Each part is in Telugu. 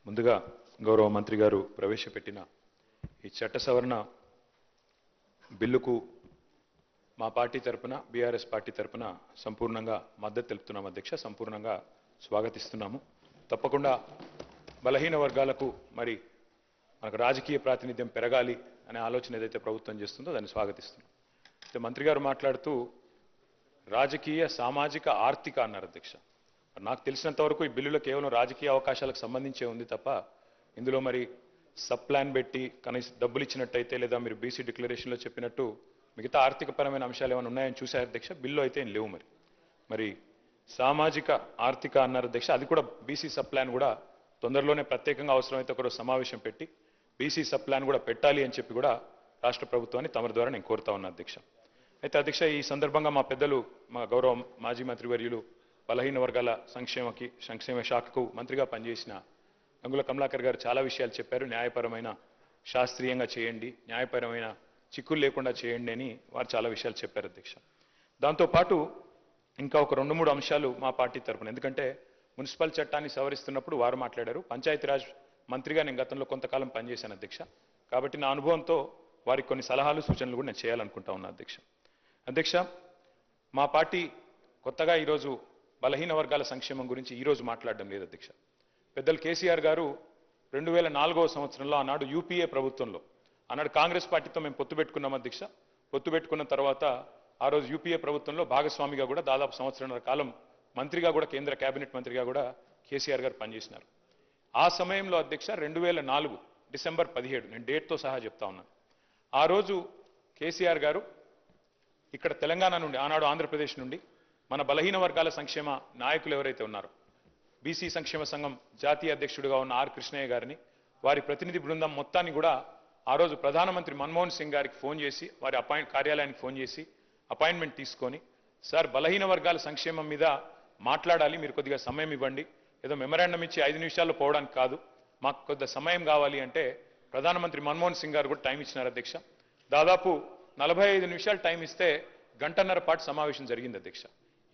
ముందుగా గౌరవ మంత్రి గారు ప్రవేశపెట్టిన ఈ చట్ట సవరణ బిల్లుకు మా పార్టీ తరపున బీఆర్ఎస్ పార్టీ తరపున సంపూర్ణంగా మద్దతు తెలుపుతున్నాము అధ్యక్ష. సంపూర్ణంగా స్వాగతిస్తున్నాము. తప్పకుండా బలహీన వర్గాలకు మరి మనకు రాజకీయ ప్రాతినిధ్యం పెరగాలి అనే ఆలోచన ఏదైతే ప్రభుత్వం చేస్తుందో దాన్ని స్వాగతిస్తున్నాం. అయితే మంత్రి గారు మాట్లాడుతూ రాజకీయ సామాజిక ఆర్థిక అన్నారు అధ్యక్ష. నాకు తెలిసినంత వరకు ఈ బిల్లులో కేవలం రాజకీయ అవకాశాలకు సంబంధించే ఉంది తప్ప ఇందులో మరి సబ్ ప్లాన్ పెట్టి కనీసం డబ్బులు ఇచ్చినట్టయితే లేదా మీరు బీసీ డిక్లరేషన్లో చెప్పినట్టు మిగతా ఆర్థికపరమైన అంశాలు ఏమైనా ఉన్నాయని చూశారు అధ్యక్ష. బిల్లు అయితే ఏం లేవు. మరి సామాజిక ఆర్థిక అన్నారు అధ్యక్ష. అది కూడా బీసీ సబ్ ప్లాన్ కూడా తొందరలోనే ప్రత్యేకంగా అవసరమైతే ఒకరోజు సమావేశం పెట్టి బీసీ సబ్ ప్లాన్ కూడా పెట్టాలి అని చెప్పి కూడా రాష్ట్ర ప్రభుత్వాన్ని తమరి ద్వారా నేను కోరుతా ఉన్నా అధ్యక్ష. అయితే అధ్యక్ష ఈ సందర్భంగా మా పెద్దలు మా గౌరవ మాజీ మంత్రివర్యులు బలహీన వర్గాల సంక్షేమ శాఖకు మంత్రిగా పనిచేసిన గంగుల కమలాకర్ గారు చాలా విషయాలు చెప్పారు. న్యాయపరమైన శాస్త్రీయంగా చేయండి, న్యాయపరమైన చిక్కులు లేకుండా చేయండి అని వారు చాలా విషయాలు చెప్పారు అధ్యక్ష. దాంతోపాటు ఇంకా ఒక 2-3 అంశాలు మా పార్టీ తరపున, ఎందుకంటే మున్సిపల్ చట్టాన్ని సవరిస్తున్నప్పుడు వారు మాట్లాడారు. పంచాయతీరాజ్ మంత్రిగా నేను గతంలో కొంతకాలం పనిచేశాను అధ్యక్ష. కాబట్టి నా అనుభవంతో వారికి కొన్ని సలహాలు సూచనలు కూడా నేను చేయాలనుకుంటా ఉన్నా అధ్యక్ష. మా పార్టీ కొత్తగా ఈరోజు బలహీన వర్గాల సంక్షేమం గురించి ఈరోజు మాట్లాడడం లేదు అధ్యక్ష. పెద్దలు కేసీఆర్ గారు 2004వ సంవత్సరంలో ఆనాడు యూపీఏ ప్రభుత్వంలో ఆనాడు కాంగ్రెస్ పార్టీతో మేము పొత్తు పెట్టుకున్నాం అధ్యక్ష. పొత్తు పెట్టుకున్న తర్వాత ఆ రోజు యూపీఏ ప్రభుత్వంలో భాగస్వామిగా కూడా దాదాపు సంవత్సరంన్నర కాలం మంత్రిగా కూడా కేంద్ర కేబినెట్ మంత్రిగా కూడా కేసీఆర్ గారు పనిచేసినారు. ఆ సమయంలో అధ్యక్ష 2004 డిసెంబర్ 17 నేను డేట్తో సహా చెప్తా ఉన్నాను. ఆ రోజు కేసీఆర్ గారు ఇక్కడ తెలంగాణ నుండి ఆనాడు ఆంధ్రప్రదేశ్ నుండి మన బలహీన వర్గాల సంక్షేమ నాయకులు ఎవరైతే ఉన్నారో బీసీ సంక్షేమ సంఘం జాతీయ అధ్యక్షుడిగా ఉన్న ఆర్ కృష్ణయ్య గారిని వారి ప్రతినిధి బృందం మొత్తాన్ని కూడా ఆ రోజు ప్రధానమంత్రి మన్మోహన్ సింగ్ గారికి ఫోన్ చేసి వారి కార్యాలయానికి ఫోన్ చేసి అపాయింట్మెంట్ తీసుకొని, సార్ బలహీన వర్గాల సంక్షేమం మీద మాట్లాడాలి, మీరు కొద్దిగా సమయం ఇవ్వండి, ఏదో మెమరాండం ఇచ్చి 5 నిమిషాల్లో పోవడానికి కాదు, మాకు కొద్దిగా సమయం కావాలి అంటే ప్రధానమంత్రి మన్మోహన్ సింగ్ గారు కూడా టైం ఇచ్చినారు అధ్యక్ష. దాదాపు 45 నిమిషాలు టైం ఇస్తే గంటన్నర పాటు సమావేశం జరిగింది అధ్యక్ష.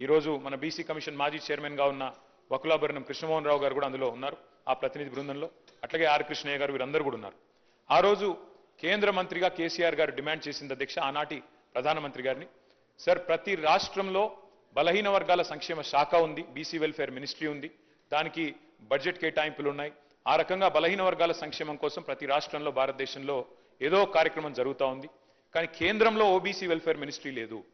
ఈరోజు మన బీసీ కమిషన్ మాజీ చైర్మన్గా ఉన్న వకులాభరణం కృష్ణమోహన్ రావు గారు కూడా అందులో ఉన్నారు ఆ ప్రతినిధి బృందంలో. అట్లాగే ఆర్ కృష్ణయ్య గారు వీరందరూ కూడా ఉన్నారు. ఆ రోజు కేంద్ర మంత్రిగా కేసీఆర్ గారు డిమాండ్ చేసింది అధ్యక్ష ఆనాటి ప్రధానమంత్రి గారిని, సార్ ప్రతి రాష్ట్రంలో బలహీన వర్గాల సంక్షేమ శాఖ ఉంది, బీసీ వెల్ఫేర్ మినిస్ట్రీ ఉంది, దానికి బడ్జెట్ కేటాయింపులు ఉన్నాయి. ఆ రకంగా బలహీన వర్గాల సంక్షేమం కోసం ప్రతి రాష్ట్రంలో భారతదేశంలో ఏదో కార్యక్రమం జరుగుతూ ఉంది. కానీ కేంద్రంలో ఓబీసీ వెల్ఫేర్ మినిస్ట్రీ లేదు.